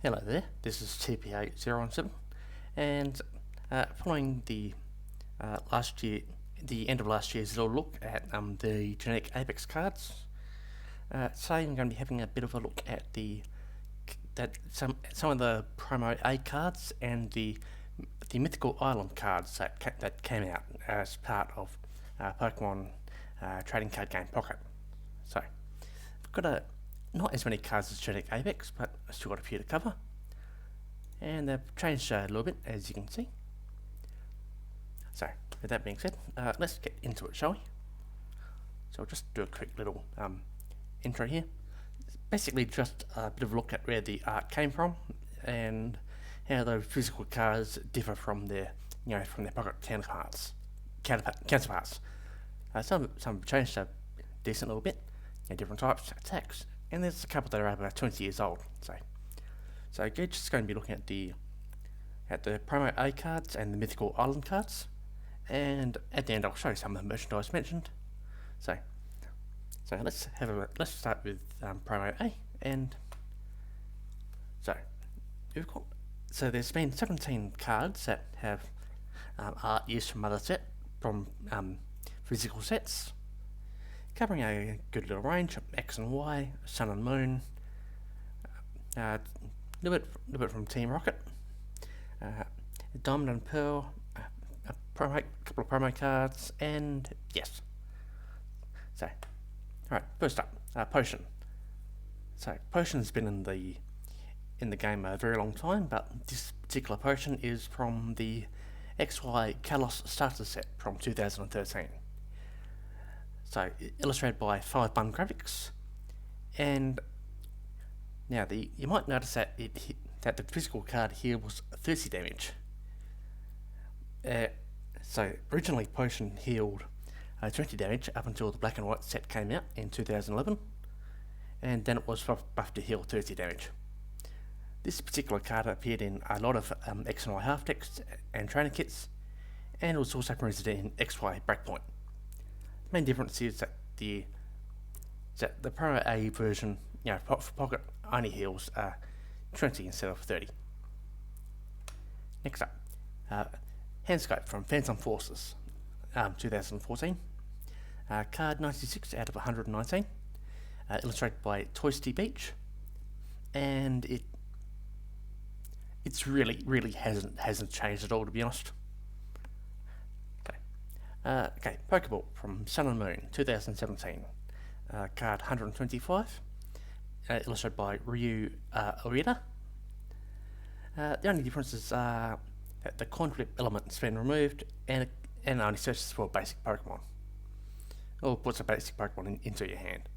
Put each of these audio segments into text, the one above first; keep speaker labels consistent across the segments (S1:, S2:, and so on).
S1: Hello there, this is TPA017, and following the end of last year's little look at the genetic Apex cards, today I'm going to be having a bit of a look at some of the promo A cards and the Mythical Island cards that came out as part of Pokemon trading card game Pocket. So I've got not as many cards as genetic Apex, but I've still got a few to cover. And they've changed a little bit, as you can see. So, with that being said, let's get into it, shall we? So I'll just do a quick little intro here. It's basically just a bit of a look at where the art came from and how the physical cards differ from their Pocket counterparts. Some have changed a decent little bit, different types, attacks, and there's a couple that are about 20 years old. So Gage is going to be looking at the promo A cards and the Mythical Island cards, and at the end I'll show you some of the merchandise mentioned. So let's start with promo A, and so there's been 17 cards that have art used from physical sets, covering a good little range: X and Y, Sun and Moon, a little bit from Team Rocket, Diamond and Pearl, a couple of promo cards, and yes. So, alright, first up, Potion. So, Potion's been in the game a very long time, but this particular Potion is from the XY Kalos starter set from 2013. So, illustrated by 5-bun graphics, and now you might notice that the physical card here was 30 damage. So originally Potion healed 20 damage up until the black and white set came out in 2011, and then it was buffed to heal 30 damage. This particular card appeared in a lot of X and Y half decks and trainer kits, and was also printed in XY Breakpoint. The main difference is that the Pro A version, for Pocket, only heals 20 instead of 30. Next up, Handscope from Phantom Forces, 2014. Card 96 out of 119, illustrated by Toysty Beach, and it's really hasn't changed at all, to be honest. Okay, Pokeball from Sun and Moon, 2017. Card 125, illustrated by Ryu Ueda. The only difference is that the coin flip element's been removed, and only searches for basic Pokemon, or puts a basic Pokemon into your hand.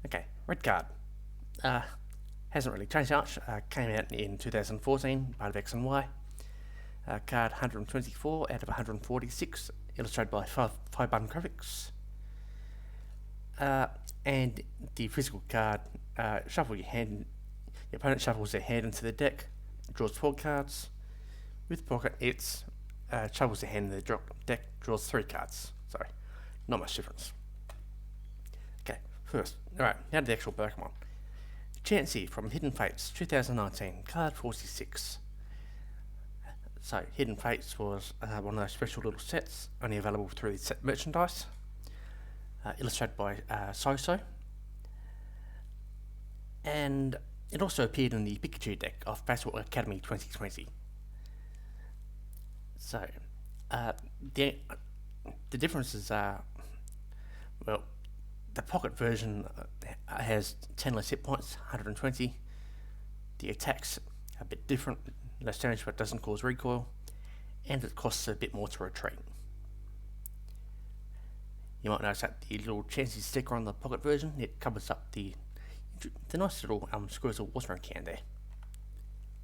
S1: Okay, Red Card. Hasn't really changed much. Came out in 2014, part of X and Y. Card 124 out of 146, illustrated by 5-bun graphics. And the physical card, shuffle your hand. Your opponent shuffles their hand into the deck, draws 4 cards. With Pocket, it's shuffles their hand in the deck, draws 3 cards. Sorry, not much difference. Okay, alright, now to the actual Pokemon. Chansey from Hidden Fates, 2019, card 46. So, Hidden Fates was one of those special little sets, only available through the set merchandise, illustrated by So-So. And it also appeared in the Pikachu deck of Battle Academy 2020. So, the differences are, well, the Pocket version has 10 less hit points, 120. The attack's a bit different, less damage but doesn't cause recoil, and it costs a bit more to retreat. You might notice that the little Chansey sticker on the Pocket version, it covers up the nice little Squirtle Watermelon can there.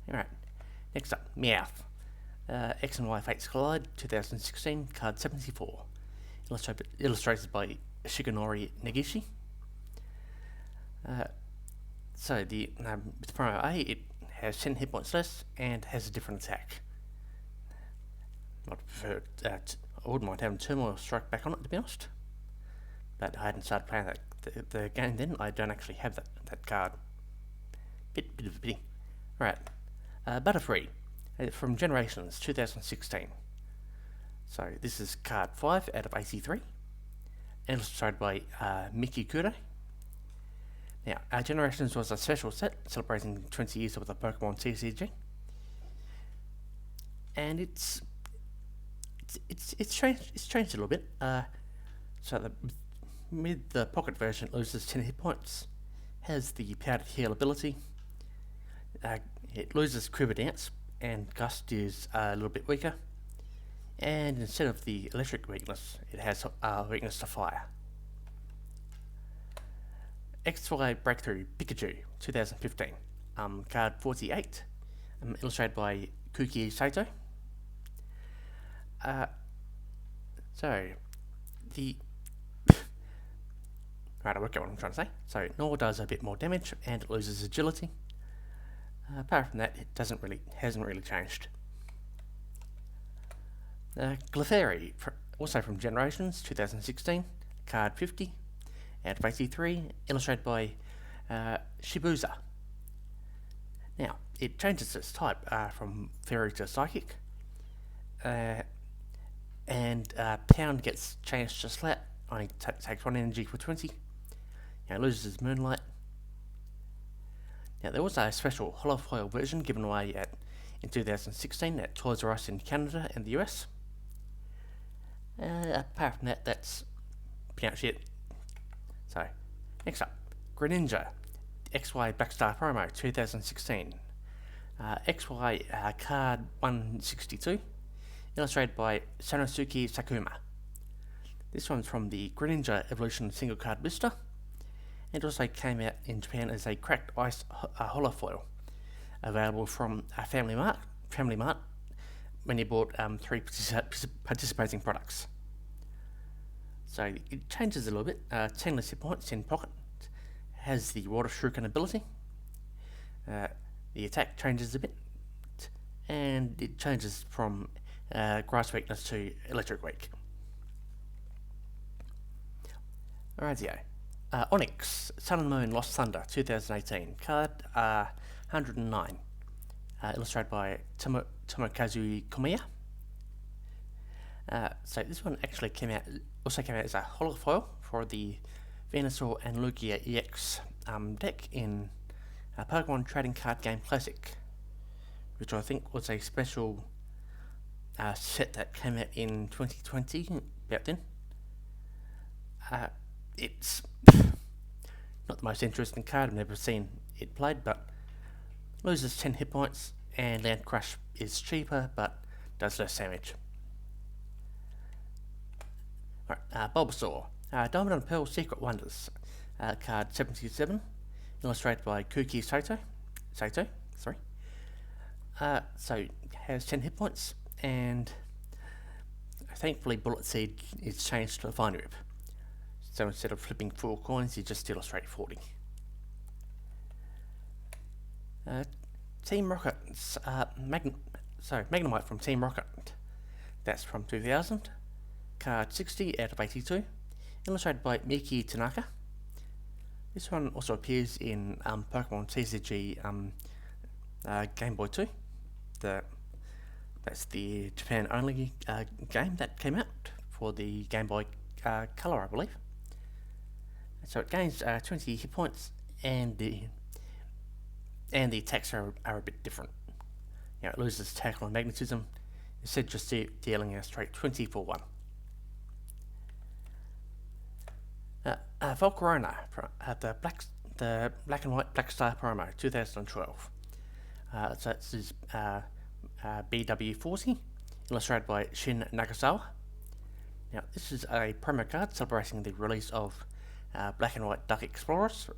S1: Alright, next up, Meowth. X and Y Fates Collide, 2016, card 74. Illustrated by Shigenori Negishi. So with Promo A, it has 10 hit points less and has a different attack. I wouldn't mind having Turmoil Strike back on it, to be honest. But I hadn't started playing the game then. I don't actually have that card. bit of a pity. Right, Butterfree from Generations 2016. So this is card 5 out of 83, illustrated by Mickey Kudo. Now, Generations was a special set celebrating 20 years of the Pokemon TCG, and it's changed a little bit. So with the Pocket version, it loses 10 hit points, has the powdered heal ability. It loses Quiver Dance, and Gust is a little bit weaker. And instead of the electric weakness, it has weakness to fire. XY Breakthrough Pikachu 2015, card 48, illustrated by Kuki Sato. So the right, I work out what I'm trying to say. So Nor does a bit more damage and it loses agility. Apart from that, it hasn't really changed. Clefairy, also from Generations 2016, card 50 out of 83, illustrated by Shibuza. Now, it changes its type from Fairy to Psychic, and Pound gets changed to Slat, only takes 1 energy for 20, it loses Moonlight. Now, there was a special holofoil version given away in 2016 at Toys R Us in Canada and the US. Apart from that, that's pretty much it. So, next up, Greninja, XY Blackstar Promo 2016. XY card 162, illustrated by Sanosuke Sakuma. This one's from the Greninja Evolution single card blister, and also came out in Japan as a cracked ice holofoil, available from Family Mart when you bought 3 participating products. So it changes a little bit. 10 less hit points in Pocket, has the Water Shuriken ability. The attack changes a bit, and it changes from Grass Weakness to Electric Weak. Alrighty, Onyx, Sun and Moon Lost Thunder 2018, card 109, illustrated by Tomokazu Komiya. So this one actually came out as a holofoil for the Venusaur and Lugia EX deck in Pokemon Trading Card Game Classic, which I think was a special set that came out in 2020, about then. It's not the most interesting card, I've never seen it played, but loses 10 hit points, and Land Crush is cheaper but does less damage. Right, Bulbasaur, Diamond and Pearl Secret Wonders, card 77, illustrated by Kuki Sato. So has 10 hit points, and thankfully Bullet Seed is changed to a Vine Whip. So instead of flipping 4 coins, you just illustrate 40. Team Rocket's Magnemite from Team Rocket. That's from 2000. Card 60 out of 82. Illustrated by Miki Tanaka. This one also appears in Pokemon TCG Game Boy 2. That's the Japan only game that came out for the Game Boy Color, I believe. So it gains 20 hit points, and the attacks are a bit different. It loses tackle and magnetism, instead just dealing a straight 20 for 1. Volcarona, the Black and White Black Star promo 2012. So this is BW40, illustrated by Shin Nagasawa. Now this is a promo card celebrating the release of Black and White Duck Explorers.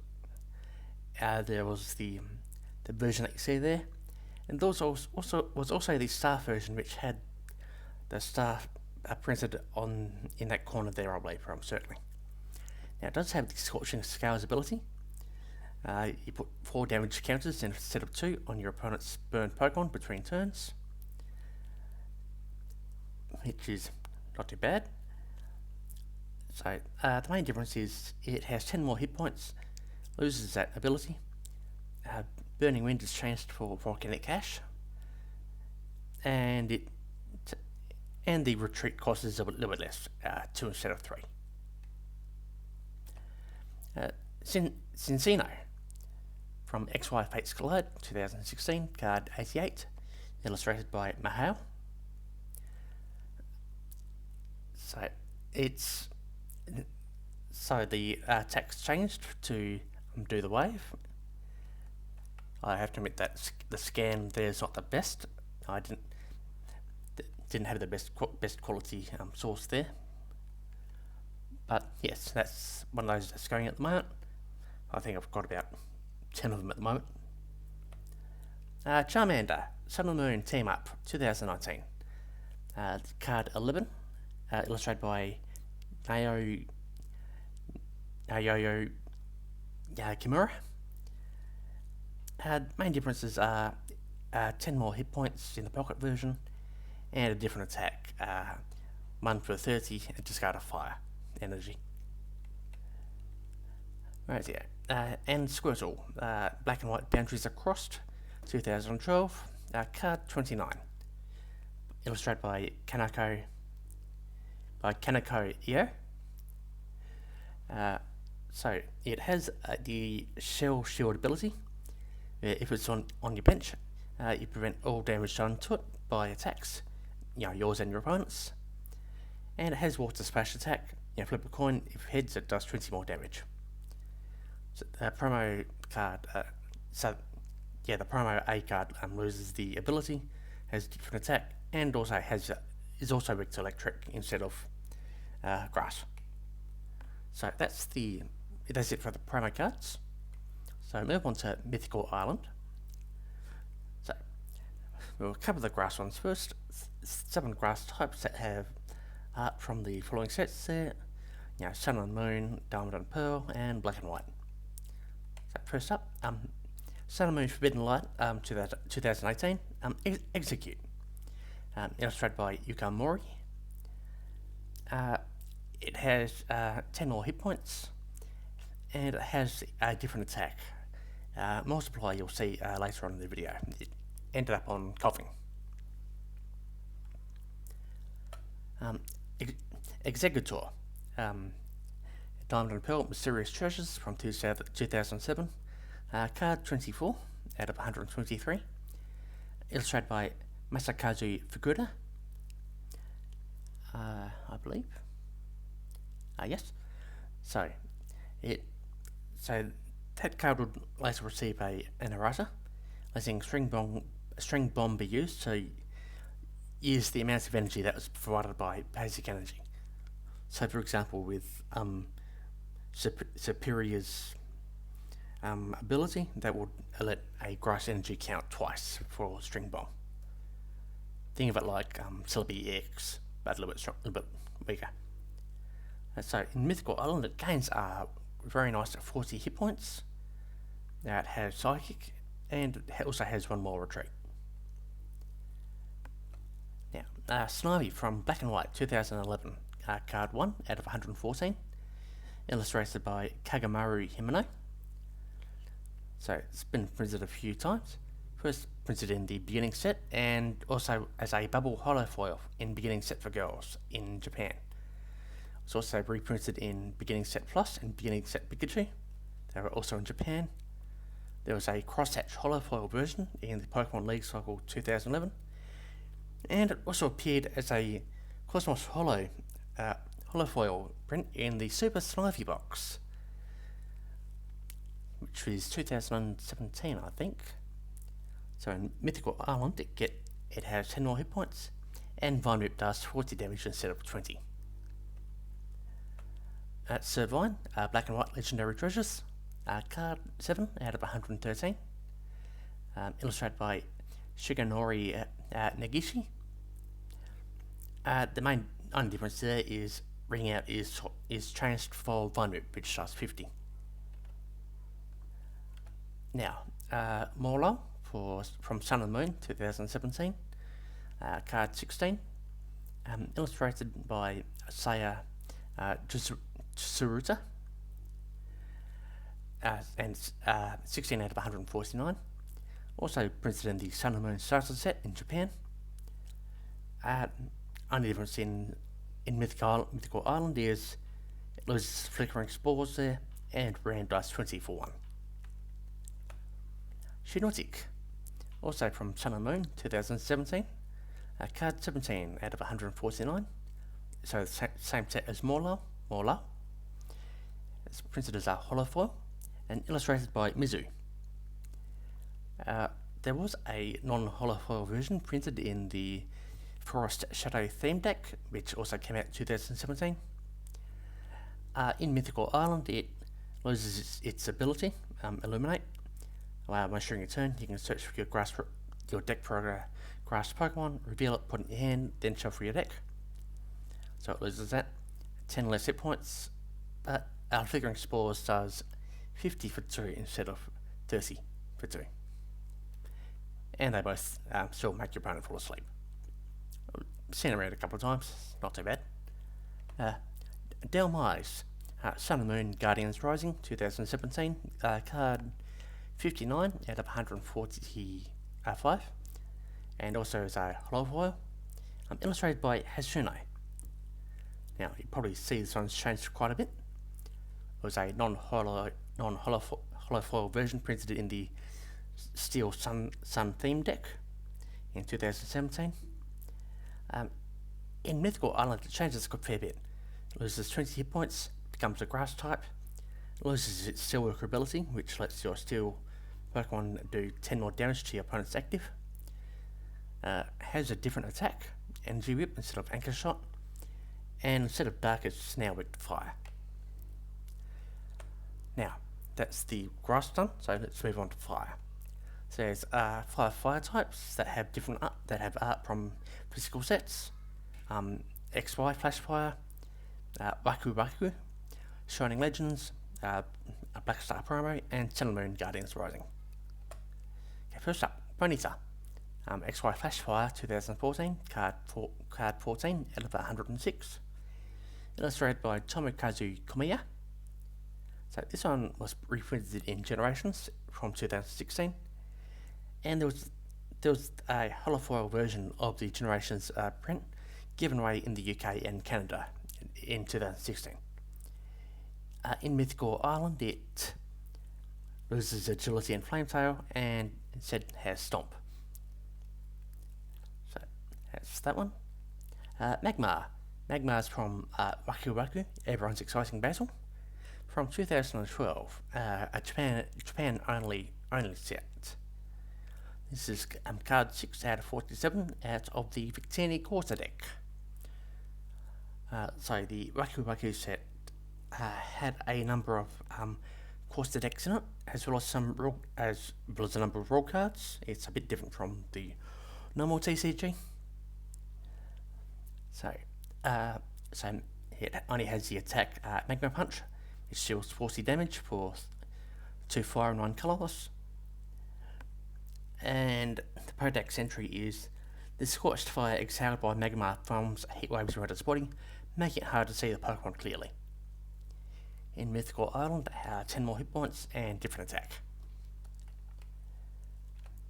S1: There was the version that you see there, and there was also the Star version, which had the star printed in that corner there, I believe, certainly. Now it does have the Scorching Scales ability. You put 4 damage counters instead of 2 on your opponent's burned Pokemon between turns, which is not too bad. So the main difference is it has 10 more hit points, loses that ability, Burning Wind is changed for Volcanic Ash, and the retreat cost is a little bit less, 2 instead of 3. Cincino from XY Fates Collide 2016, card 88, illustrated by Mahal. So the text changed to do the wave. I have to admit that the scan there's not the best. I didn't have the best quality source there. But yes, that's one of those that's going at the moment. I think I've got about 10 of them at the moment. Charmander, Sun and Moon Team Up 2019. Card 11, illustrated by Naoyo Kimura. Main differences are 10 more hit points in the pocket version and a different attack. 1 for 30 and discard a fire energy. Right here. And Squirtle, Black and White Boundaries Are Crossed 2012, card 29. Illustrated by Kanako Io. So it has the Shell Shield ability. If it's on your bench, you prevent all damage done to it by attacks, yours and your opponents. And it has Water Splash attack. Flip a coin. If heads, it does 20 more damage. So the promo card. The promo A card loses the ability, has different attack, and also is also weak to electric instead of grass. So that's it for the promo cards. So move on to Mythical Island. So we'll cover the grass ones first. 7 grass types that have art from the following sets there. Sun and Moon, Diamond and Pearl, and Black and White. So first up, Sun and Moon Forbidden Light 2018, Execute. Illustrated by Yuka Mori. It has 10 more hit points, and it has a different attack. Multiply you'll see later on in the video. It ended up on coughing. Executor. Diamond and Pearl Mysterious Treasures from 2007. Card 24 out of 123. Illustrated by Masakazu Fukuda. I believe. Yes. So that card would later receive an errata, letting string bomb be used to use the amount of energy that was provided by basic energy. So, for example, with Superior's ability, that would let a grass energy count twice for string bomb. Think of it like Serebii X, but a little bit weaker. So in Mythical Island, it gains very nice at 40 hit points. Now it has Psychic, and it also has 1 more retreat. Now, Snivy from Black and White 2011, card 1 out of 114, illustrated by Kagamaru Himeno. So it's been printed a few times. First printed in the beginning set, and also as a bubble holo foil in beginning set for girls in Japan. It's also reprinted in Beginning Set Plus and Beginning Set Pikachu. They were also in Japan. There was a crosshatch holofoil version in the Pokemon League Cycle 2011. And it also appeared as a Cosmos holofoil print in the Super Snivy box, which was 2017, I think. So in Mythical Island, it has 10 more hit points, and Vine Whip does 40 damage instead of 20. Servine, Black and White Legendary Treasures, card 7 out of 113, illustrated by Shigenori Negishi. The main only difference there is Ring Out is changed for Vine Whip, which does 50. Now, Morlo from Sun and Moon 2017, card 16, illustrated by Saya Tsuruta, and 16 out of 149. Also printed in the Sun and Moon Starter set in Japan. Only difference in Mythical Island is it loses flickering spores there and random dice 20 for 1. Shiinotic, also from Sun and Moon 2017, card 17 out of 149, so the same set as Morla. It's printed as a holofoil and illustrated by Mizu. There was a non-holofoil version printed in the Forest Shadow theme deck, which also came out in 2017. In Mythical Island, it loses its ability, Illuminate. Once during your turn, you can search for your deck for a grass Pokemon, reveal it, put it in your hand, then shuffle your deck. So it loses that. 10 less hit points, but our Flickering Spores does 50 for 2 instead of 30 for 2. And they both still make your opponent fall asleep. Seen it around a couple of times, not too bad. Delmise, Sun and Moon Guardians Rising 2017, card 59 out of 145, and also is a holofoil, illustrated by Hasune. Now you probably see this one's changed quite a bit. It was a non-holofoil version printed in the Steel Sun theme deck in 2017. In Mythical Island, it changes a fair bit. It loses 20 hit points, becomes a grass type, loses its Steelworker ability, which lets your Steel Pokemon do 10 more damage to your opponent's active. Has a different attack, Energy Whip instead of Anchor Shot, and instead of Dark, it's now weak to fire. Now, that's the grass done, so let's move on to fire. So there's 5 fire types that have different art from physical sets. XY Flash Fire, Waku, Shining Legends, Black Star Promo, and Sun and Moon Guardians Rising. Okay, first up, Ponyta. XY Flash Fire 2014, card 14 out of 106. Illustrated by Tomokazu Komiya. So this one was reprinted in Generations from 2016, and there was a holofoil version of the Generations print given away in the UK and Canada in 2016. In Mythical Island, it loses Agility and Flametail, and instead has Stomp. So that's that one. Magmar. Magmar's from Waku, Everyone's Exciting Battle, from 2012, a Japan only set. This is card 6 out of 47 out of the Victini Quarter deck. So the Waku set had a number of Quarter decks in it, as well as a number of rule cards. It's a bit different from the normal TCG. So it only has the attack Magma Punch. It deals 40 damage for 2 fire and 1 colourless. And the Podex entry is: the scorched fire exhaled by Magmar forms heat waves around its body, making it hard to see the Pokemon clearly. In Mythical Island, 10 more hit points and different attack.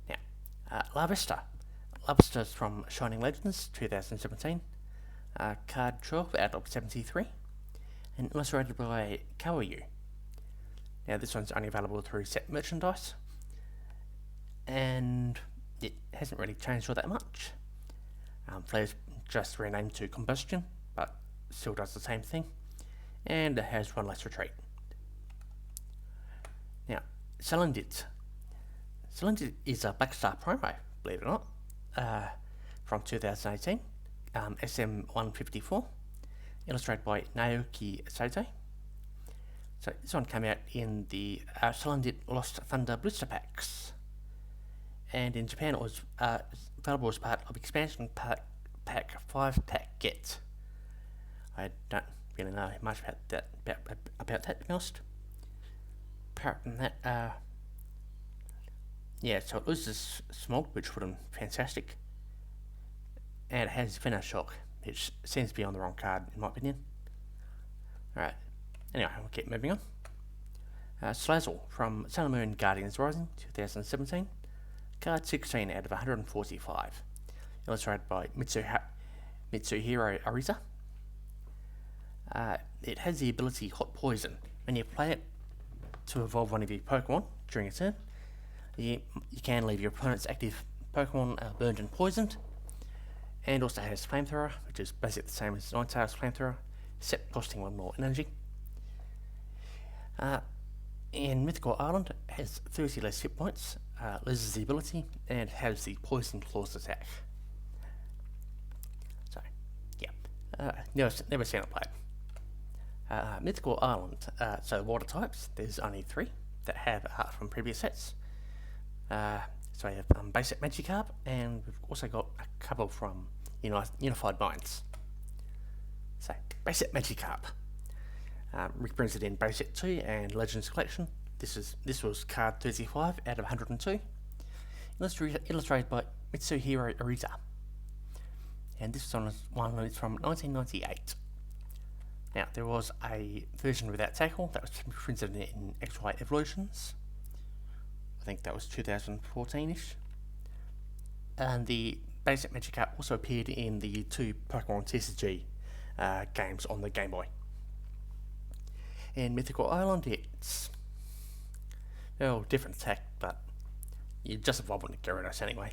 S1: Now, Larvesta. Larvesta's from Shining Legends 2017, card 12 out of 73, and illustrated by Kawayu. Now this one's only available through set merchandise, and it hasn't really changed all that much. Flare's just renamed to Combustion, but still does the same thing, and it has 1 less retreat. Now, Salandit. Salandit is a Black Star promo, believe it or not, from 2018, SM154, illustrated by Naoki Soto. So this one came out in the Salandit Lost Thunder blister packs, and in Japan it was available as part of expansion pack 5-pack get. I don't really know much about that, to be honest. Apart from that, yeah, so it loses Smog, which would have been fantastic, and it has Venoshock, which seems to be on the wrong card in my opinion. Alright, anyway, we'll keep moving on. Slazzle from Sun and Moon Guardians Rising 2017, Card 16 out of 145. Illustrated by Mitsuhiro Ariza. It has the ability Hot Poison. When you play it to evolve one of your Pokemon during a turn, you can leave your opponent's active Pokemon burned and poisoned. And also has Flamethrower, which is basically the same as Ninetales Flamethrower, except costing one more energy. In Mythical Island, it has 30 less hit points, loses the ability, and has the Poison Claws attack. So, yeah, never seen it played. Mythical Island, so water types, there's only 3 that have art from previous sets. So we have basic Magikarp, and we've also got a couple from Unified Minds. So, basic Magikarp. Reprinted in Basic 2 and Legends Collection. This was card 35 out of 102. Illustrated by Mitsuhiro Ariza. And this one is from 1998. Now, there was a version without tackle that was printed in XY Evolutions. I think that was 2014-ish. And the basic Magikarp also appeared in the 2 Pokemon TCG games on the Game Boy. In Mythical Island, it's different attack, but you just evolve with Gyarados anyway.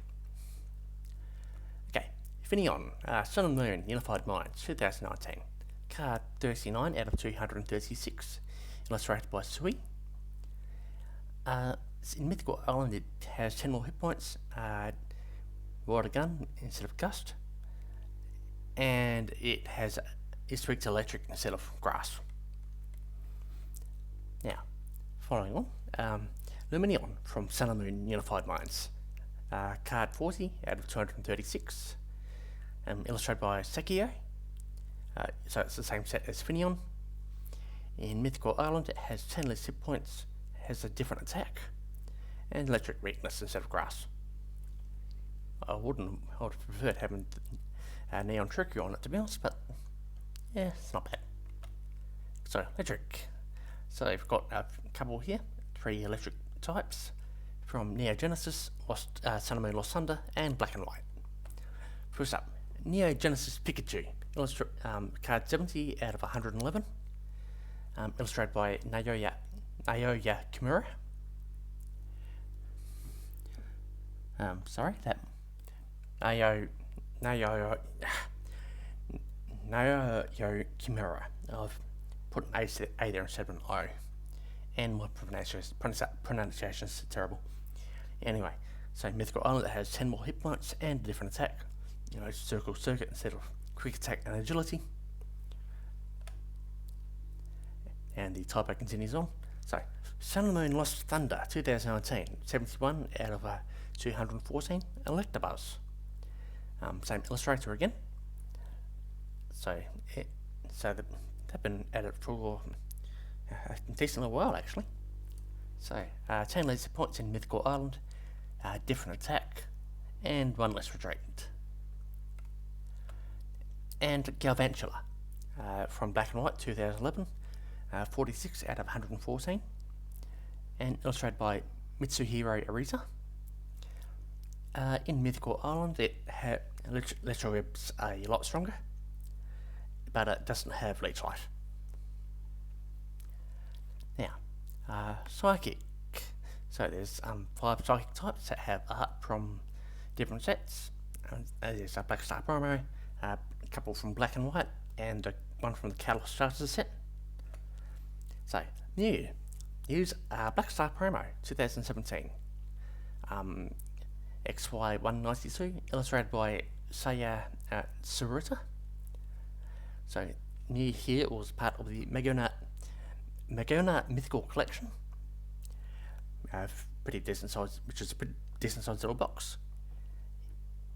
S1: Okay, Finneon, Sun and Moon, Unified Minds, 2019. Card 39 out of 236, illustrated by Sui. In Mythical Island, it has 10 more hit points, Water Gun instead of Gust, and it's weak to Electric instead of Grass. Now, following on, Lumineon from Sun and Moon Unified Minds, card 40 out of 236, illustrated by Sekio. So it's the same set as Finneon. In Mythical Island, it has 10 less hit points, has a different attack, and electric weakness instead of grass. I would have preferred having Neon Trickery on it, to be honest, but yeah, it's not bad. So, electric. So we've got a couple here, 3 electric types from Neo Genesis, Sun and Moon Lost Thunder, and Black and White. First up, Neo Genesis Pikachu, card 70 out of 111, illustrated by Naoya Kimura. Sorry, that Naoya Kimura. I've put an A there instead of an O, and my pronunciation is terrible. Anyway, so Mythical Island has 10 more hit points and a different attack. Circle Circuit instead of Quick Attack and Agility. And the typo continues on. So, Sun and Moon Lost Thunder 2019, 71 out of 214, Electabuzz. Same illustrator again. So they've been at it for a decent little while actually. So 10 less points in Mythical Island, different attack, and 1 less retreat. And Galvantula from Black and White 2011, 46 out of 114, and illustrated by Mitsuhiro Ariza. In Mythical Island, it Electro Web's a lot stronger, but it doesn't have Leech Life. Now, Psychic. So there's 5 Psychic types that have art from different sets. There's a Black Star promo, a couple from Black and White, and one from the Catalyst Starter set. So, use Black Star promo 2017. XY192, illustrated by Saya Tsuruta. So, new here was part of the Magona Mythical Collection. Pretty decent size, which is a pretty decent sized little box.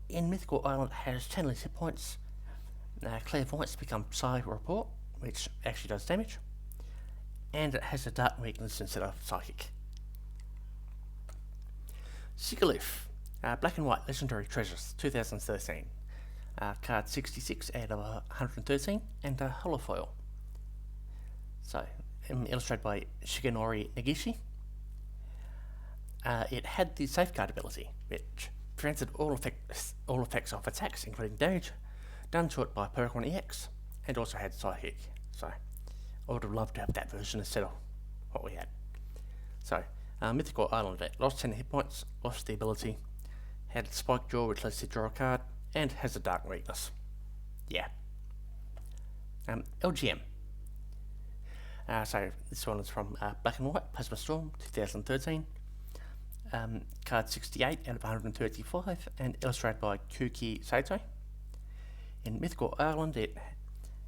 S1: In Mythical Island, it has 10 less hit points. Clairvoyance becomes Psy Report, which actually does damage. And it has a Dark weakness instead of Psychic. Sigilyph, Black and White Legendary Treasures 2013. Card 66 out of 113, and a holofoil. So, illustrated by Shigenori Negishi. it had the Safeguard ability, which prevented all effects of attacks, including damage, done to it by Pokemon EX, and also had Psychic. So I would have loved to have that version instead of what we had. So Mythical Island, it lost 10 hit points, lost the ability, had Spike Jaw, which lets you draw a card, and has a Dark weakness. Yeah. LGM. So this one is from Black and White, Plasma Storm, 2013. Card 68 out of 135, and illustrated by Kuki Saito. In Mythical Island, it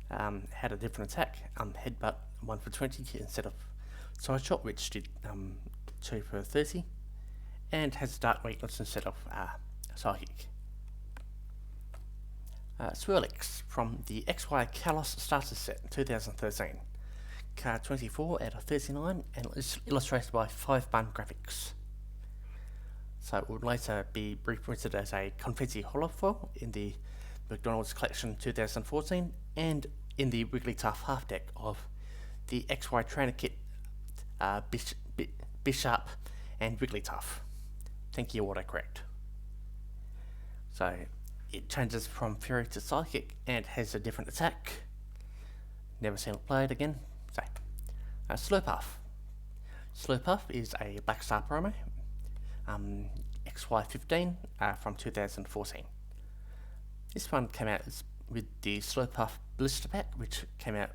S1: had a different attack, Headbutt 1 for 20 instead of Side Shot, which did 2 for 30, and has a Dark weakness instead of Psychic. Swirlix from the XY Kalos Starter Set 2013. Card 24 out of 39, and is illustrated by 5-bun graphics. So it would later be reprinted as a Confetti holofoil in the McDonald's Collection 2014 and in the Wigglytuff half deck of the XY Trainer Kit Bishop and Wigglytuff. Thank you, autocorrect. So it changes from Fury to Psychic and has a different attack. Never seen it played again. So Slurpuff. Slurpuff is a Black Star promo. XY15 from 2014. This one came out with the Slurpuff Blister Pack, which came out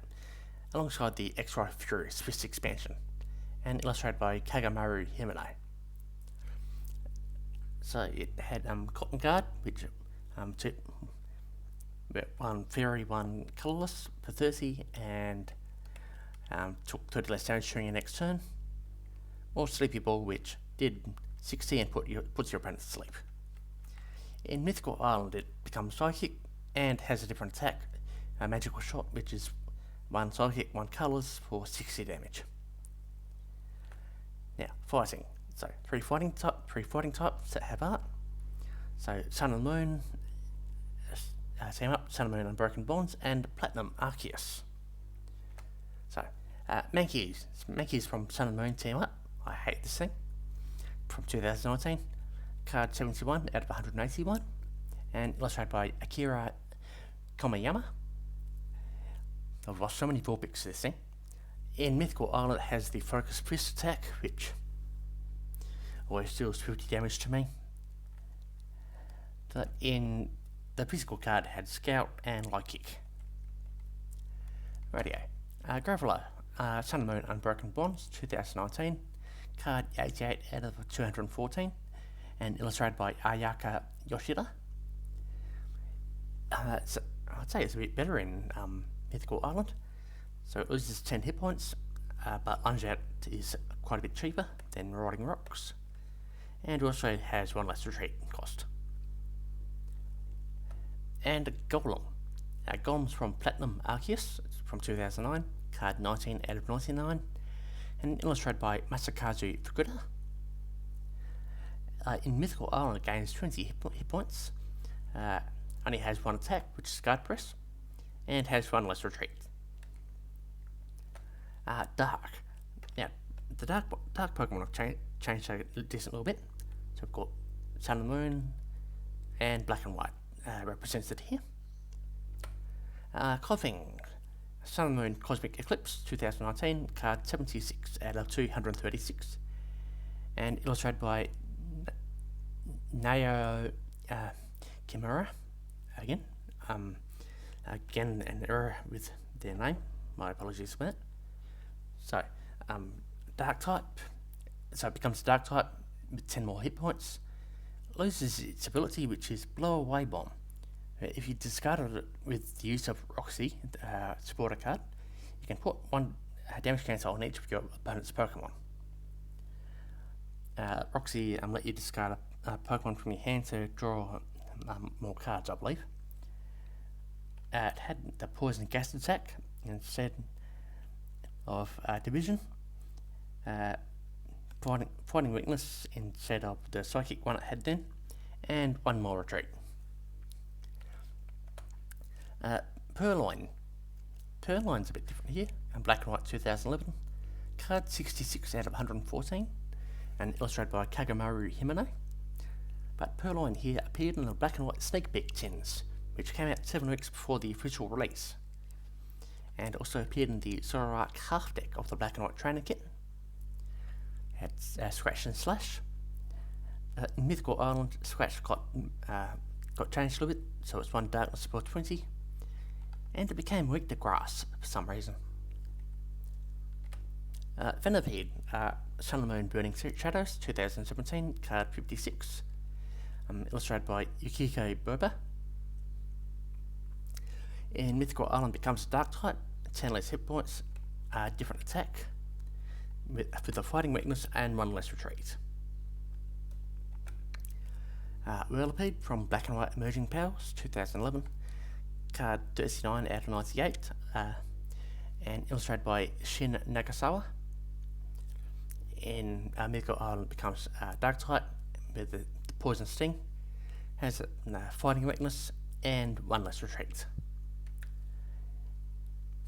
S1: alongside the XY Furious Fist expansion, and illustrated by Kagamaru Himeno. So it had Cotton Guard, which one Fairy, one Colourless for 30, and took 30 less damage during your next turn. Or Sleepy Ball, which did 60 and puts your opponent to sleep. In Mythical Island, it becomes Psychic and has a different attack, a Magical Shot, which is 1 Psychic, 1 Colours for 60 damage. Now, fighting. So, three fighting types that have art. So, Sun and Moon, team up, Sun and Moon Unbroken Bonds, and Platinum Arceus. So, Mankeys. Mankeys from Sun and Moon team up. I hate this thing. From 2019, card 71 out of 181, and illustrated by Akira Komayama. I've lost so many Vulpix to this thing. In Mythical Island, it has the Focus Fist attack, which always deals 50 damage to me. But in the physical card, it had Scout and Light Kick. Radio. Graveler, Sun and Moon Unbroken Bonds, 2019. Card 88 out of 214, and illustrated by Ayaka Yoshida. I'd say it's a bit better in Mythical Island. So it loses 10 hit points, but Lunge Out is quite a bit cheaper than Riding Rocks, and also has 1 less retreat cost. And Golem. Golem's from Platinum Arceus from 2009, card 19 out of 99. And illustrated by Masakazu Fukuda. In Mythical Island, it gains 20 hit points, only has 1 attack, which is Guard Press, and has 1 less retreat. Dark. Now, the dark Pokemon have changed a decent little bit. So we've got Sun and Moon, and Black and White represented here. Coughing. Sun and Moon Cosmic Eclipse 2019, card 76 out of 236, and illustrated by Nayo Kimura. Again, an error with their name. My apologies for that. So, Dark type. So it becomes Dark type with 10 more hit points. Loses its ability, which is Blow Away Bomb. If you discarded it with the use of Roxy, supporter card, you can put 1 damage cancel on each of your opponent's Pokemon. Roxy let you discard a Pokemon from your hand to draw more cards, I believe. It had the Poison Gas attack instead of Division. Fighting Weakness instead of the Psychic one it had then, and 1 more retreat. Purloin. Purloin's a bit different here. Black and White 2011. Card 66 out of 114. and illustrated by Kagamaru Himeno. But Purloin here appeared in the black and white Snake Peak tins, which came out 7 weeks before the official release, and also appeared in the Zoroark half deck of the black and white trainer kit. Had Scratch and Slash. In Mythical Island, Scratch got changed a little bit, so it's 1 Darkness for 20, and it became weak to Grass for some reason. Venipede, Sun and Moon Burning Shadows 2017, card 56, illustrated by Yukiko Boba. In Mythical Island becomes a Dark type, 10 less hit points, different attack, with a fighting weakness and 1 less retreat. Bulbapedia from Black and White Emerging Powers 2011, card 39 out of 98, and illustrated by Shin Nagasawa. In Mythical Island becomes Dark type with the Poison Sting, has a fighting weakness and 1 less retreat.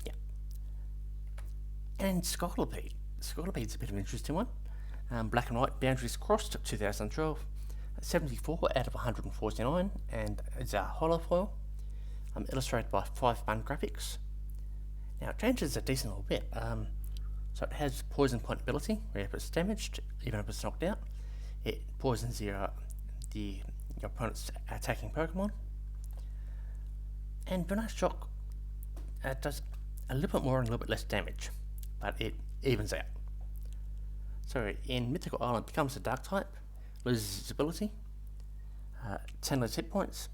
S1: Yeah. And Scottlepede. Scottlepede's a bit of an interesting one. Black and White Boundaries Crossed 2012, 74 out of 149, and it's a holofoil, illustrated by 5-bun graphics. Now it changes a decent little bit. So it has Poison Point ability, where if it's damaged, even if it's knocked out, it poisons your opponent's attacking Pokemon. And Venus Shock does a little bit more and a little bit less damage, but it evens out. So in Mythical Island becomes a Dark type, loses its ability, 10 less hit points.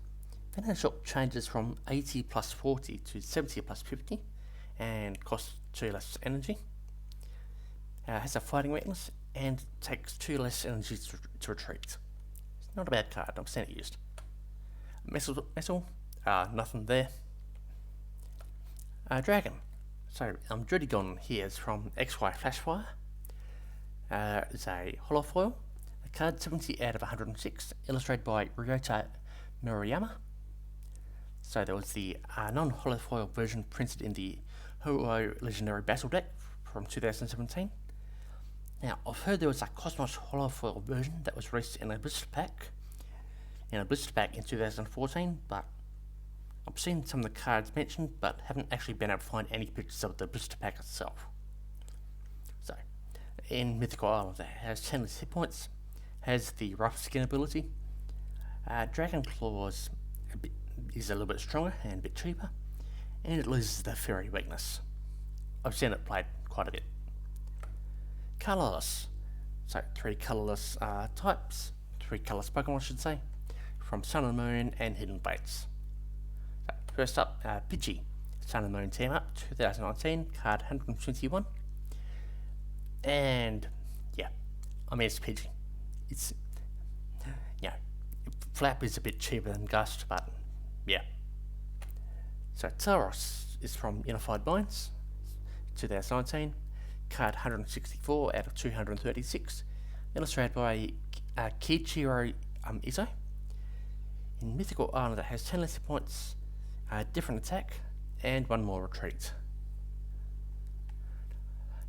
S1: Venus Shock changes from 80 plus 40 to 70 plus 50, and costs 2 less energy. Has a fighting weakness and takes 2 less energy to retreat. It's not a bad card, I've seen it used. Messel, nothing there. Dragon. So Druddigon here is from XY Flashfire. It's a holofoil. A card 70 out of 106, illustrated by Ryota Murayama. So there was the non-holofoil version printed in the Ho-Oh Legendary Battle deck from 2017. Now, I've heard there was a Cosmos holofoil version that was released in a blister pack in 2014, but I've seen some of the cards mentioned, but haven't actually been able to find any pictures of the blister pack itself. So, in Mythical Island, it has 10 less hit points, has the Rough Skin ability. Dragon Claws is a little bit stronger and a bit cheaper, and it loses the Fairy weakness. I've seen it played quite a bit. Colourless, so 3 colourless types, 3 colourless Pokemon I should say, from Sun and Moon and Hidden Fates. So first up, Pidgey, Sun and Moon Team Up 2019, card 121, and yeah, I mean it's Pidgey. It's, Flap is a bit cheaper than Gust, but yeah. So Tauros is from Unified Minds 2019, card 164 out of 236, illustrated by Kiichiro Izo. In Mythical Island, it has 10 less points, different attack, and 1 more retreat.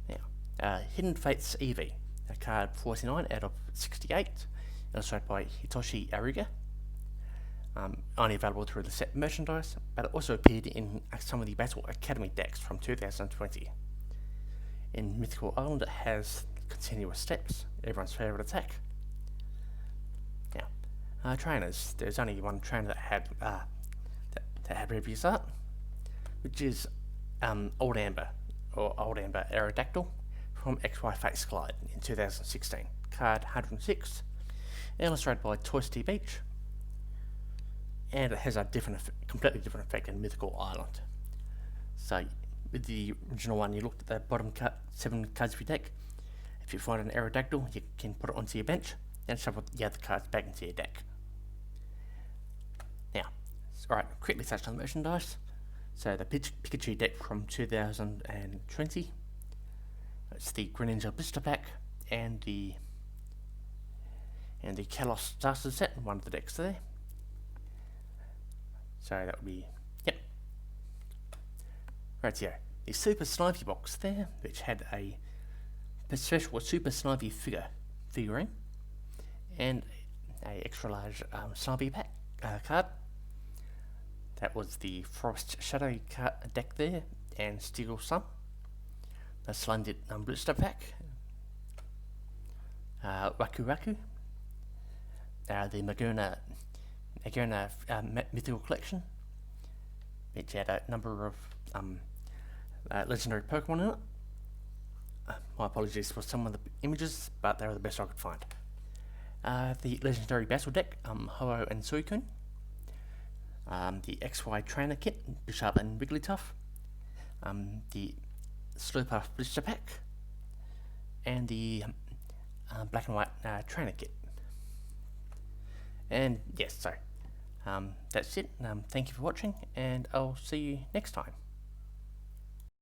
S1: Now, Hidden Fates Eevee, a card 49 out of 68, illustrated by Hitoshi Ariga. Only available through the set merchandise, but it also appeared in some of the Battle Academy decks from 2020. In Mythical Island, it has Continuous Steps, everyone's favourite attack. Now, trainers. There's only one trainer that had previous art, which is Old Amber Aerodactyl from XY Fates Glide in 2016. Card 106, illustrated by Toysty Beach, and it has a completely different effect in Mythical Island. So, with the original one, you looked at the bottom 7 cards of your deck. If you find an Aerodactyl, you can put it onto your bench and shuffle the other cards back into your deck. Now, alright, quickly touch on the merchandise. So the Pikachu deck from 2020. It's the Greninja Blister Pack and the Kalos Starter set, one of the decks there. So that would be, yep. Rightio. The Super Snivy box there, which had a special Super Snivy figure figurine, and a extra large Serebii pack card. That was the Forest Shadow card deck there, and Steel Sun. The Splendid Blister pack. Raku Raku. The Maguna Mythical Collection, which had a number of legendary Pokemon in it. My apologies for some of the images, but they were the best I could find. The legendary Battle deck, Ho-Oh and Suicune. The XY Trainer Kit, Bishop and Wigglytuff. The Slurpuff Blister Pack. And the Black and White Trainer Kit. And yes, so that's it. Thank you for watching, and I'll see you next time.